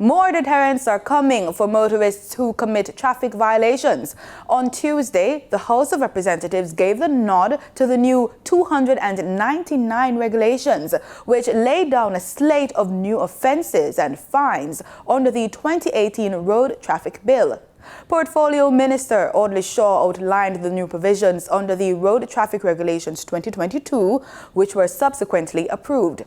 More deterrents are coming for motorists who commit traffic violations. On Tuesday, the House of Representatives gave the nod to the new 299 regulations, which laid down a slate of new offences and fines under the 2018 Road Traffic Bill. Portfolio Minister Audley Shaw outlined the new provisions under the Road Traffic Regulations 2022, which were subsequently approved.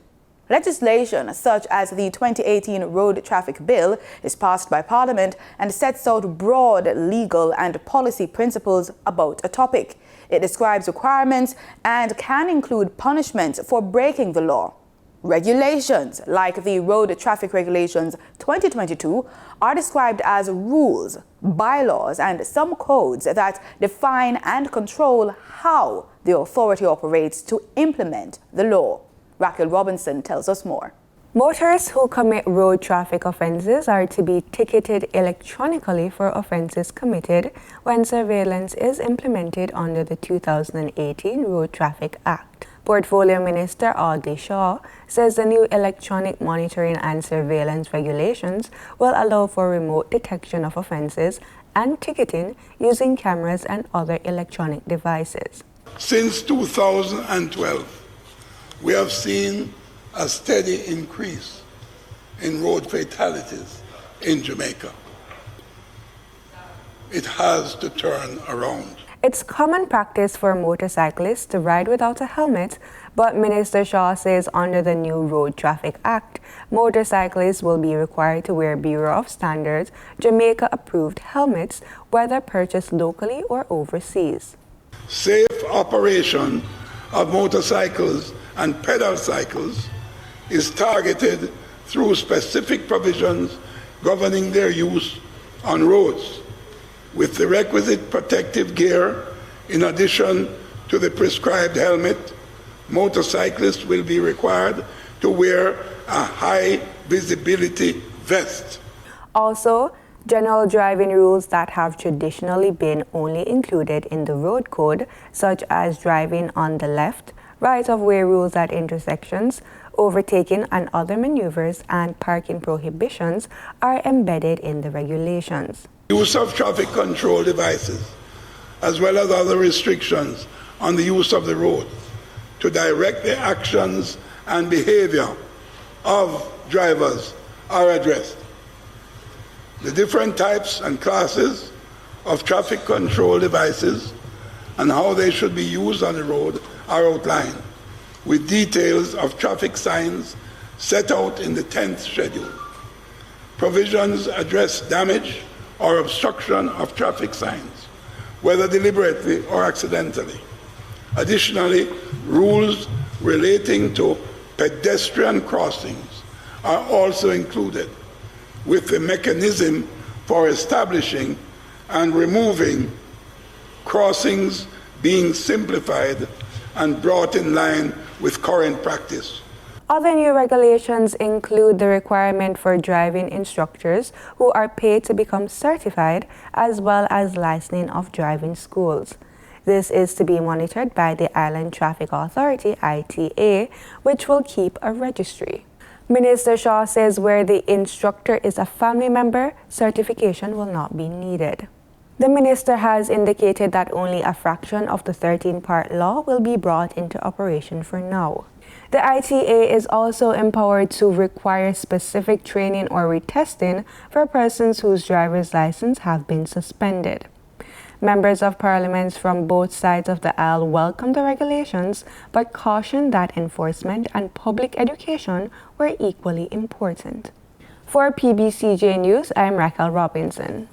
Legislation such as the 2018 Road Traffic Bill is passed by Parliament and sets out broad legal and policy principles about a topic. It describes requirements and can include punishments for breaking the law. Regulations, like the Road Traffic Regulations 2022, are described as rules, bylaws, and some codes that define and control how the authority operates to implement the law. Raquel Robinson tells us more. Motorists who commit road traffic offences are to be ticketed electronically for offences committed when surveillance is implemented under the 2018 Road Traffic Act. Portfolio Minister Audley Shaw says the new electronic monitoring and surveillance regulations will allow for remote detection of offences and ticketing using cameras and other electronic devices. Since 2012, we have seen a steady increase in road fatalities in Jamaica. It has to turn around. It's common practice for motorcyclists to ride without a helmet, but Minister Shaw says under the new Road Traffic Act, motorcyclists will be required to wear Bureau of Standards Jamaica-approved helmets, whether purchased locally or overseas. Safe operation of motorcycles and pedal cycles is targeted through specific provisions governing their use on roads. With the requisite protective gear, in addition to the prescribed helmet, motorcyclists will be required to wear a high visibility vest. Also, general driving rules that have traditionally been only included in the road code, such as driving on the left, right-of-way rules at intersections, overtaking and other maneuvers, and parking prohibitions are embedded in the regulations. Use of traffic control devices, as well as other restrictions on the use of the road to direct the actions and behavior of drivers are addressed. The different types and classes of traffic control devices and how they should be used on the road are outlined, with details of traffic signs set out in the 10th schedule. Provisions address damage or obstruction of traffic signs, whether deliberately or accidentally. Additionally, rules relating to pedestrian crossings are also included, with the mechanism for establishing and removing crossings being simplified and brought in line with current practice. Other new regulations include the requirement for driving instructors who are paid to become certified, as well as licensing of driving schools. This is to be monitored by the Island Traffic Authority, ITA, which will keep a registry. Minister Shaw says where the instructor is a family member, certification will not be needed. The minister has indicated that only a fraction of the 13-part law will be brought into operation for now. The ITA is also empowered to require specific training or retesting for persons whose driver's license have been suspended. Members of Parliament from both sides of the aisle welcome the regulations, but caution that enforcement and public education were equally important. For PBCJ News, I'm Raquel Robinson.